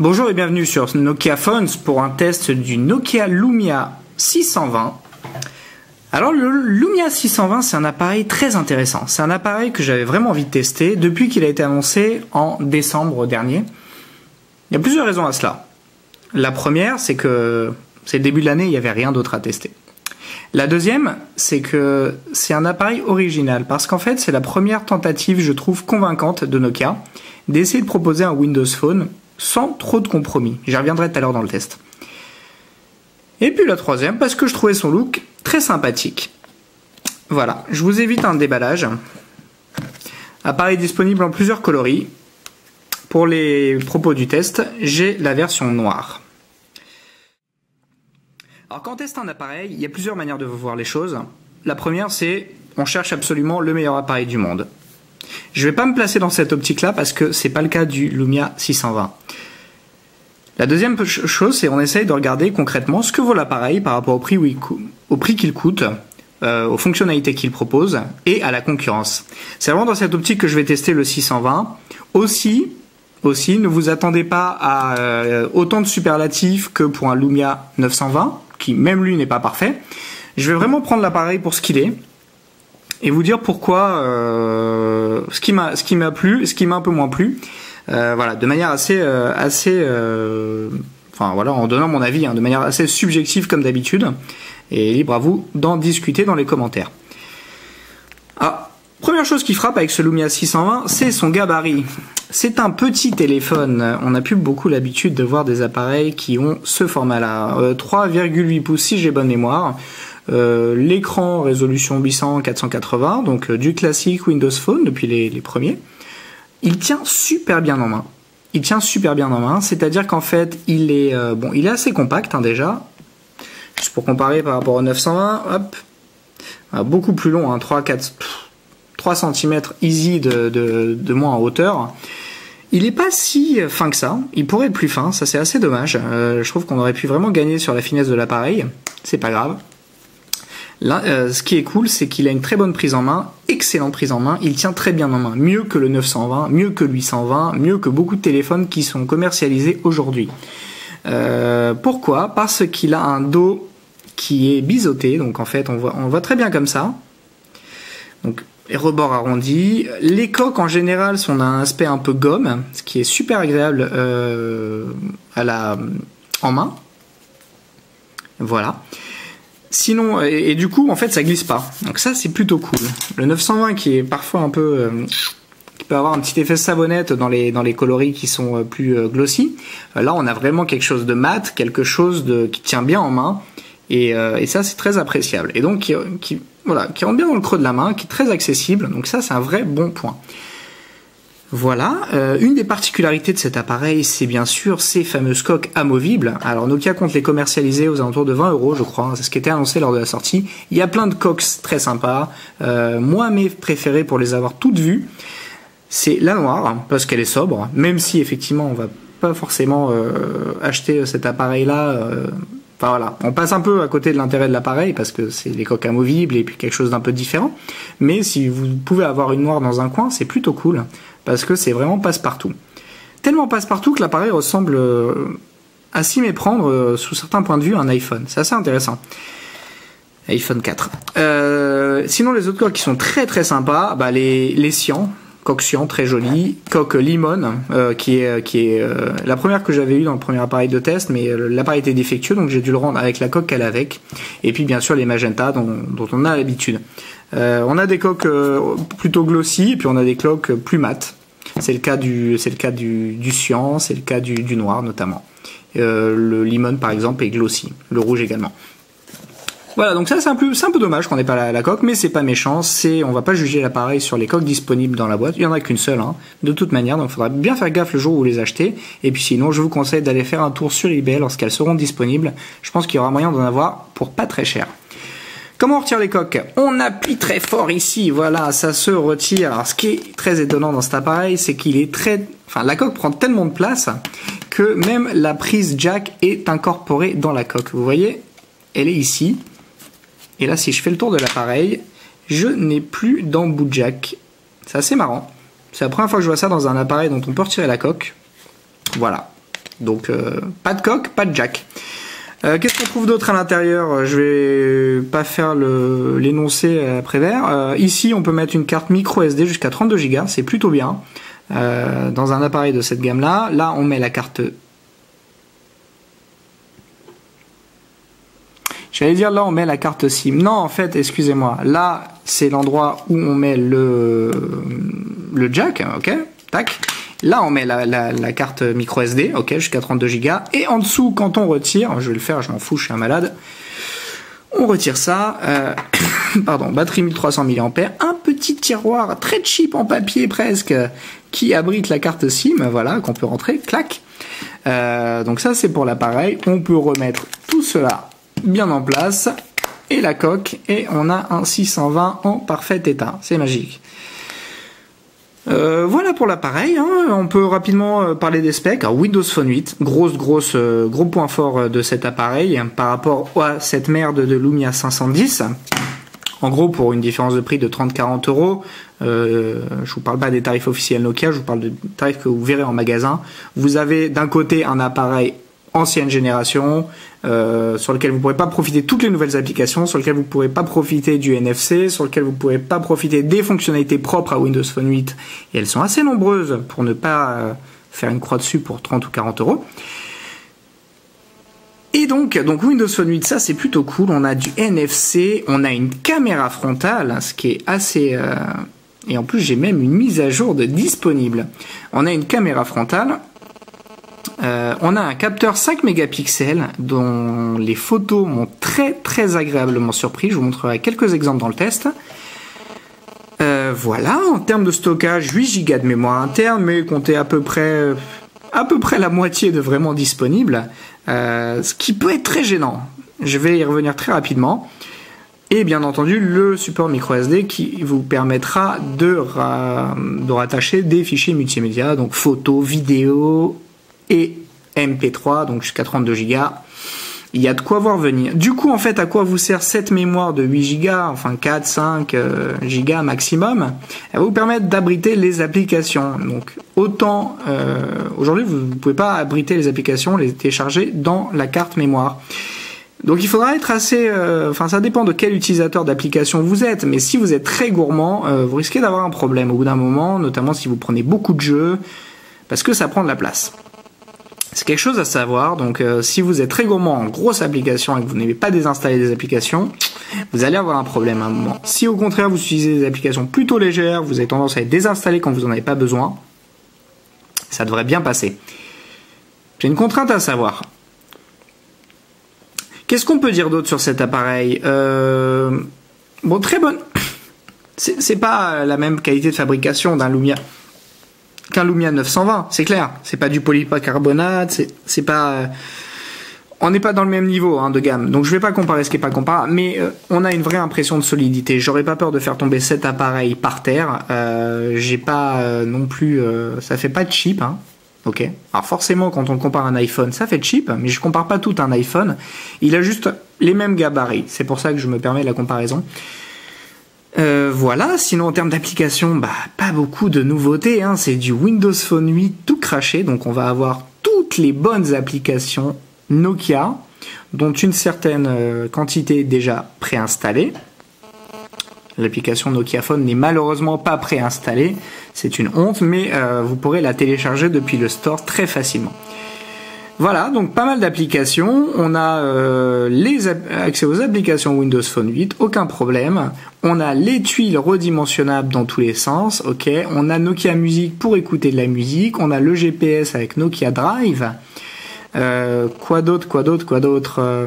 Bonjour et bienvenue sur Nokia Phones pour un test du Nokia Lumia 620. Alors le Lumia 620 c'est un appareil très intéressant, c'est un appareil que j'avais vraiment envie de tester depuis qu'il a été annoncé en décembre dernier. Il y a plusieurs raisons à cela. La première c'est que c'est le début de l'année, il n'y avait rien d'autre à tester. La deuxième c'est que c'est un appareil original parce qu'en fait c'est la première tentative je trouve convaincante de Nokia d'essayer de proposer un Windows Phone sans trop de compromis. J'y reviendrai tout à l'heure dans le test. Et puis la troisième, parce que je trouvais son look très sympathique. Voilà, je vous évite un déballage. Appareil disponible en plusieurs coloris. Pour les propos du test, j'ai la version noire. Alors quand on teste un appareil, il y a plusieurs manières de voir les choses. La première, c'est on cherche absolument le meilleur appareil du monde. Je ne vais pas me placer dans cette optique-là parce que c'est pas le cas du Lumia 620. La deuxième chose, c'est on essaye de regarder concrètement ce que vaut l'appareil par rapport au prix qu'il coûte, aux fonctionnalités qu'il propose et à la concurrence. C'est vraiment dans cette optique que je vais tester le 620. Aussi, ne vous attendez pas à autant de superlatifs que pour un Lumia 920, qui même lui n'est pas parfait. Je vais vraiment prendre l'appareil pour ce qu'il est. Et vous dire pourquoi ce qui m'a plu, ce qui m'a un peu moins plu, voilà, de manière enfin voilà, en donnant mon avis, de manière assez subjective comme d'habitude, et libre à vous d'en discuter dans les commentaires. Ah, première chose qui frappe avec ce Lumia 620, c'est son gabarit. C'est un petit téléphone. On n'a plus beaucoup l'habitude de voir des appareils qui ont ce format-là, 3,8 pouces si j'ai bonne mémoire. L'écran résolution 800-480, donc du classique Windows Phone depuis les premiers. Il tient super bien en main. C'est-à-dire qu'en fait, il est assez compact déjà. Juste pour comparer par rapport au 920, hop, beaucoup plus long, 3 cm easy de moins en hauteur. Il n'est pas si fin que ça. Il pourrait être plus fin, ça c'est assez dommage. Je trouve qu'on aurait pu vraiment gagner sur la finesse de l'appareil. C'est pas grave. Là, ce qui est cool, c'est qu'il a une très bonne prise en main, excellente prise en main, il tient très bien en main, mieux que le 920, mieux que le 820, mieux que beaucoup de téléphones qui sont commercialisés aujourd'hui. Pourquoi ? Parce qu'il a un dos qui est biseauté, donc en fait on voit très bien comme ça. Donc les rebords arrondis, les coques en général sont d'un aspect un peu gomme, ce qui est super agréable en main. Voilà. Sinon, et du coup, en fait, ça glisse pas. Donc ça, c'est plutôt cool. Le 920 qui est parfois un peu... qui peut avoir un petit effet savonnette dans les coloris qui sont plus glossy. Là, on a vraiment quelque chose de mat, quelque chose qui tient bien en main. Et ça, c'est très appréciable. Et donc, qui rentre bien dans le creux de la main, qui est très accessible. Donc ça, c'est un vrai bon point. Voilà, une des particularités de cet appareil, c'est bien sûr ces fameuses coques amovibles. Alors Nokia compte les commercialiser aux alentours de 20 €, je crois, c'est ce qui était annoncé lors de la sortie. Il y a plein de coques très sympas. Moi, mes préférées pour les avoir toutes vues, c'est la noire, parce qu'elle est sobre, même si effectivement on va pas forcément acheter cet appareil-là. Enfin voilà, on passe un peu à côté de l'intérêt de l'appareil parce que c'est les coques amovibles et puis quelque chose d'un peu différent. Mais si vous pouvez avoir une noire dans un coin, c'est plutôt cool parce que c'est vraiment passe-partout. Tellement passe-partout que l'appareil ressemble à s'y méprendre sous certains points de vue à un iPhone. C'est assez intéressant. iPhone 4. Sinon les autres coques qui sont très très sympas, les Cyan. Coque Cyan très jolie, coque Limone qui est la première que j'avais eue dans le premier appareil de test, mais l'appareil était défectueux donc j'ai dû le rendre avec la coque qu'elle a avec. Et puis bien sûr les Magenta dont on a l'habitude. On a des coques plutôt glossy et puis on a des coques plus mates. C'est le cas du cyan, c'est le cas du noir notamment. Le Limone par exemple est glossy, le rouge également. Voilà, donc ça c'est un peu dommage qu'on n'ait pas la coque, mais c'est pas méchant, on va pas juger l'appareil sur les coques disponibles dans la boîte, il y en a qu'une seule, de toute manière, donc il faudra bien faire gaffe le jour où vous les achetez, et puis sinon je vous conseille d'aller faire un tour sur eBay lorsqu'elles seront disponibles, je pense qu'il y aura moyen d'en avoir pour pas très cher. Comment on retire les coques ? On appuie très fort ici, voilà, ça se retire. Alors ce qui est très étonnant dans cet appareil, c'est qu'il est la coque prend tellement de place que même la prise jack est incorporée dans la coque, vous voyez, elle est ici. Et là, si je fais le tour de l'appareil, je n'ai plus d'embout jack. C'est assez marrant. C'est la première fois que je vois ça dans un appareil dont on peut retirer la coque. Voilà. Donc pas de coque, pas de jack. Qu'est-ce qu'on trouve d'autre à l'intérieur? Je vais pas faire l'énoncé après vert. Ici, on peut mettre une carte micro SD jusqu'à 32 Go, c'est plutôt bien. Dans un appareil de cette gamme-là. Là, on met la carte... J'allais dire, là, on met la carte SIM. Non, en fait, excusez-moi. Là, c'est l'endroit où on met le jack, ok? Tac. Là, on met la carte micro SD, ok, jusqu'à 32 Go. Et en dessous, quand on retire, je vais le faire, je m'en fous, je suis un malade. On retire ça. Pardon, batterie 1300 mAh. Un petit tiroir très cheap en papier presque, qui abrite la carte SIM, voilà, qu'on peut rentrer, clac. Donc ça, c'est pour l'appareil. On peut remettre tout cela bien en place. Et la coque. Et on a un 620 en parfait état. C'est magique. Voilà pour l'appareil, hein. On peut rapidement parler des specs. Alors, Windows Phone 8, gros point fort de cet appareil par rapport à cette merde de Lumia 510. En gros, pour une différence de prix de 30-40 €, je vous parle pas des tarifs officiels Nokia, je vous parle des tarifs que vous verrez en magasin. Vous avez d'un côté un appareil ancienne génération, sur lequel vous ne pourrez pas profiter de toutes les nouvelles applications, sur lequel vous ne pourrez pas profiter du NFC, sur lequel vous ne pourrez pas profiter des fonctionnalités propres à Windows Phone 8, et elles sont assez nombreuses pour ne pas faire une croix dessus pour 30 ou 40 €. Et donc Windows Phone 8, ça c'est plutôt cool, on a du NFC, on a une caméra frontale, ce qui est assez... Et en plus j'ai même une mise à jour de disponible. On a une caméra frontale, on a un capteur 5 mégapixels dont les photos m'ont très agréablement surpris. Je vous montrerai quelques exemples dans le test. Voilà, en termes de stockage, 8 Go de mémoire interne, mais comptez à peu près la moitié de vraiment disponible, ce qui peut être très gênant. Je vais y revenir très rapidement. Et bien entendu, le support micro SD qui vous permettra de rattacher des fichiers multimédia, donc photos, vidéos et MP3, donc jusqu'à 32 Go. Il y a de quoi voir venir. Du coup, en fait, à quoi vous sert cette mémoire de 8 Go, enfin 4, 5 Go maximum? Elle va vous permettre d'abriter les applications. Donc, autant, aujourd'hui, vous ne pouvez pas abriter les applications, les télécharger dans la carte mémoire. Donc, il faudra être assez... Enfin, ça dépend de quel utilisateur d'application vous êtes, mais si vous êtes très gourmand, vous risquez d'avoir un problème au bout d'un moment, notamment si vous prenez beaucoup de jeux, parce que ça prend de la place. C'est quelque chose à savoir, donc si vous êtes très gourmand en grosse application et que vous n'aimez pas désinstaller des applications, vous allez avoir un problème à un moment. Si au contraire vous utilisez des applications plutôt légères, vous avez tendance à les désinstaller quand vous n'en avez pas besoin, ça devrait bien passer. J'ai une contrainte à savoir. Qu'est-ce qu'on peut dire d'autre sur cet appareil? Bon, très bonne. C'est pas la même qualité de fabrication d'un Lumia qu'un Lumia 920, c'est clair. C'est pas du polycarbonate, c'est pas... On n'est pas dans le même niveau de gamme, donc je vais pas comparer ce qui est pas comparable, mais on a une vraie impression de solidité. J'aurais pas peur de faire tomber cet appareil par terre. J'ai pas non plus... ça fait pas cheap, ok. Alors forcément, quand on le compare à un iPhone, ça fait cheap, mais je compare pas tout un iPhone. Il a juste les mêmes gabarits. C'est pour ça que je me permets la comparaison. Voilà, sinon en termes d'application, pas beaucoup de nouveautés, c'est du Windows Phone 8 tout craché, donc on va avoir toutes les bonnes applications Nokia, dont une certaine quantité déjà préinstallée. L'application Nokia Phone n'est malheureusement pas préinstallée, c'est une honte, mais vous pourrez la télécharger depuis le store très facilement. Voilà, donc pas mal d'applications. On a accès aux applications Windows Phone 8, aucun problème. On a les tuiles redimensionnables dans tous les sens, ok. On a Nokia Music pour écouter de la musique. On a le GPS avec Nokia Drive. Quoi d'autre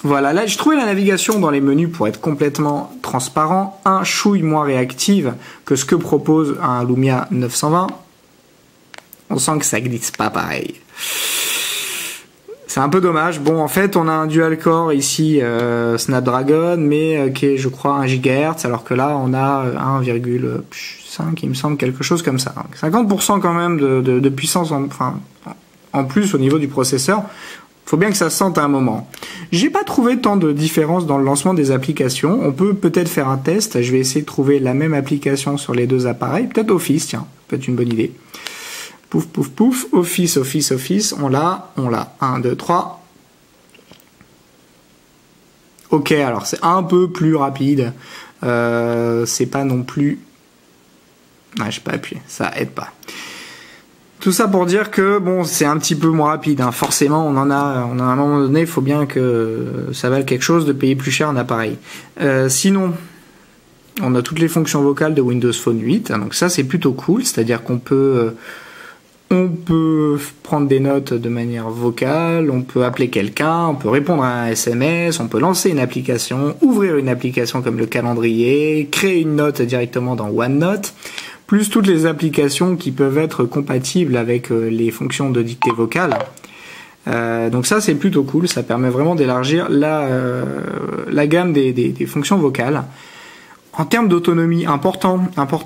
Voilà, là j'ai trouvé la navigation dans les menus pour être complètement transparent, un chouille moins réactive que ce que propose un Lumia 920. On sent que ça glisse pas pareil. C'est un peu dommage. Bon, en fait, on a un dual-core ici, Snapdragon, mais qui est, je crois, 1 GHz, alors que là, on a 1,5, il me semble, quelque chose comme ça. 50% quand même de puissance en plus au niveau du processeur. Faut bien que ça se sente à un moment. J'ai pas trouvé tant de différence dans le lancement des applications. On peut peut-être faire un test. Je vais essayer de trouver la même application sur les deux appareils. Peut-être Office, tiens, peut-être une bonne idée. Pouf, pouf, pouf. Office, Office, Office. On l'a. 1, 2, 3. Ok, alors c'est un peu plus rapide. C'est pas non plus... Ah, j'ai pas appuyé, ça aide pas. Tout ça pour dire que bon, c'est un petit peu moins rapide. Hein. Forcément, on a à un moment donné, il faut bien que ça vale quelque chose de payer plus cher un appareil. Sinon, on a toutes les fonctions vocales de Windows Phone 8. Donc ça, c'est plutôt cool. C'est-à-dire qu'on peut, prendre des notes de manière vocale, on peut appeler quelqu'un, on peut répondre à un SMS, on peut lancer une application, ouvrir une application comme le calendrier, créer une note directement dans OneNote, plus toutes les applications qui peuvent être compatibles avec les fonctions de dictée vocale. Donc ça, c'est plutôt cool, ça permet vraiment d'élargir la gamme des fonctions vocales. En termes d'autonomie, important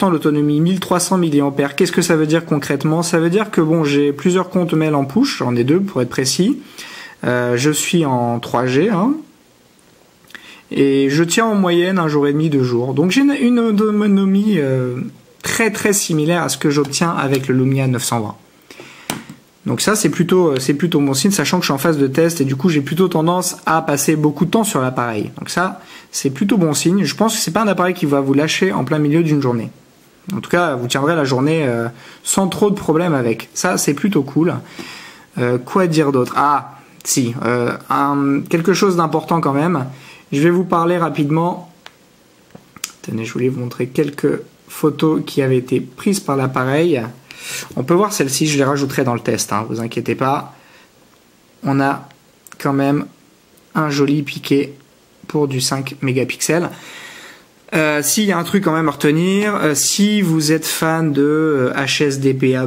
l'autonomie, 1300 mAh. Qu'est-ce que ça veut dire concrètement? Ça veut dire que bon, j'ai plusieurs comptes mail en push, j'en ai 2 pour être précis. Je suis en 3G, hein, et je tiens en moyenne 1 jour et demi, 2 jours. Donc j'ai une autonomie très très similaire à ce que j'obtiens avec le Lumia 920. Donc ça, c'est plutôt bon signe, sachant que je suis en phase de test et du coup j'ai plutôt tendance à passer beaucoup de temps sur l'appareil. Donc ça, c'est plutôt bon signe. Je pense que c'est pas un appareil qui va vous lâcher en plein milieu d'une journée. En tout cas, vous tiendrez la journée sans trop de problèmes avec. Ça, c'est plutôt cool. Quoi dire d'autre? Ah, si, quelque chose d'important quand même. Je vais vous parler rapidement. Tenez, je voulais vous montrer quelques photos qui avaient été prises par l'appareil. On peut voir celle-ci, je les rajouterai dans le test, hein, vous inquiétez pas. On a quand même un joli piqué pour du 5 mégapixels. S'il y a un truc quand même à retenir, si vous êtes fan de HSDPA+,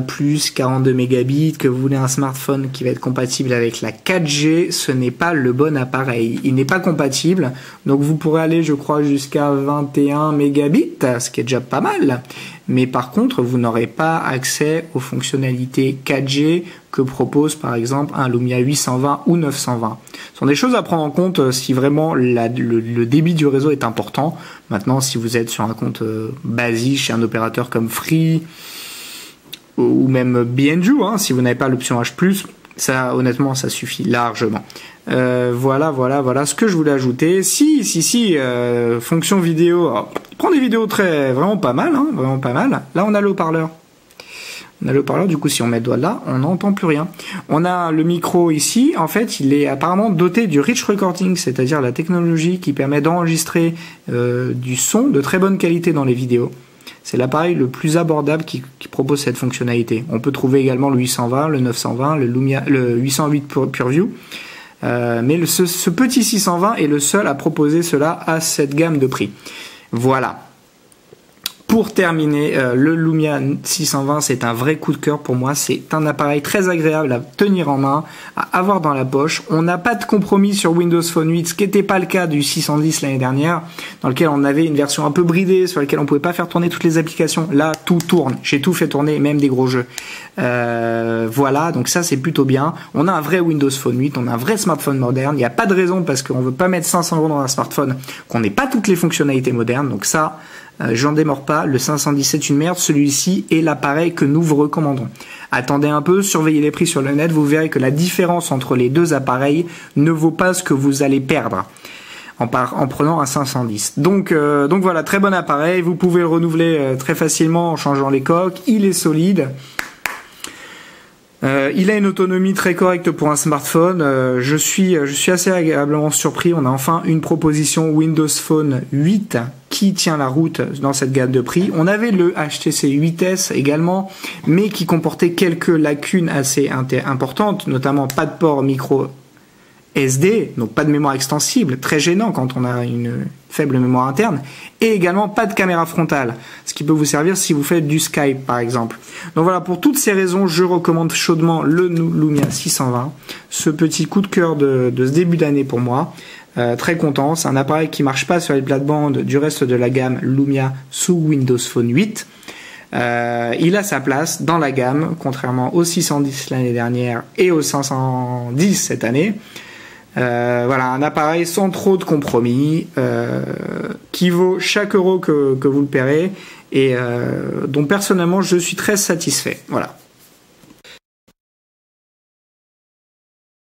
42 mégabits, que vous voulez un smartphone qui va être compatible avec la 4G, ce n'est pas le bon appareil. Il n'est pas compatible, donc vous pourrez aller, je crois, jusqu'à 21 mégabits, ce qui est déjà pas mal. Mais par contre, vous n'aurez pas accès aux fonctionnalités 4G que propose par exemple un Lumia 820 ou 920. Ce sont des choses à prendre en compte si vraiment le débit du réseau est important. Maintenant, si vous êtes sur un compte basique chez un opérateur comme Free ou même Bienju, hein, si vous n'avez pas l'option H+, ça honnêtement ça suffit largement. Voilà ce que je voulais ajouter. Fonction vidéo. Alors, il prend des vidéos vraiment pas mal, hein, vraiment pas mal. Là on a le haut-parleur. Du coup si on met le doigt là, on n'entend plus rien. On a le micro ici, en fait il est apparemment doté du Rich Recording, c'est-à-dire la technologie qui permet d'enregistrer du son de très bonne qualité dans les vidéos. C'est l'appareil le plus abordable qui propose cette fonctionnalité. On peut trouver également le 820, le 920, le 808 PureView. Mais ce petit 620 est le seul à proposer cela à cette gamme de prix. Voilà. Pour terminer, le Lumia 620, c'est un vrai coup de cœur pour moi. C'est un appareil très agréable à tenir en main, à avoir dans la poche. On n'a pas de compromis sur Windows Phone 8, ce qui n'était pas le cas du 610 l'année dernière, dans lequel on avait une version un peu bridée, sur laquelle on pouvait pas faire tourner toutes les applications. Là, tout tourne. J'ai tout fait tourner, même des gros jeux. Voilà, donc ça c'est plutôt bien. On a un vrai Windows Phone 8, on a un vrai smartphone moderne. Il n'y a pas de raison, parce qu'on veut pas mettre 500 € dans un smartphone, qu'on n'ait pas toutes les fonctionnalités modernes. Donc ça, j'en démords pas, le 510 c'est une merde, celui-ci est l'appareil que nous vous recommandons. Attendez un peu, surveillez les prix sur le net, vous verrez que la différence entre les deux appareils ne vaut pas ce que vous allez perdre en prenant un 510. Donc voilà, très bon appareil, vous pouvez le renouveler très facilement en changeant les coques, il est solide. Il a une autonomie très correcte pour un smartphone. Je suis assez agréablement surpris. On a enfin une proposition Windows Phone 8 qui tient la route dans cette gamme de prix. On avait le HTC 8S également, mais qui comportait quelques lacunes assez importantes, notamment pas de port micro SD, donc pas de mémoire extensible, très gênant quand on a une faible mémoire interne, et également pas de caméra frontale, ce qui peut vous servir si vous faites du Skype par exemple. Donc voilà, pour toutes ces raisons, je recommande chaudement le Lumia 620, ce petit coup de cœur de ce début d'année pour moi. Très content, c'est un appareil qui marche pas sur les plates-bandes du reste de la gamme Lumia sous Windows Phone 8. Il a sa place dans la gamme, contrairement au 610 l'année dernière et au 510 cette année. Voilà, un appareil sans trop de compromis, qui vaut chaque euro que vous le paierez, et dont personnellement je suis très satisfait. Voilà.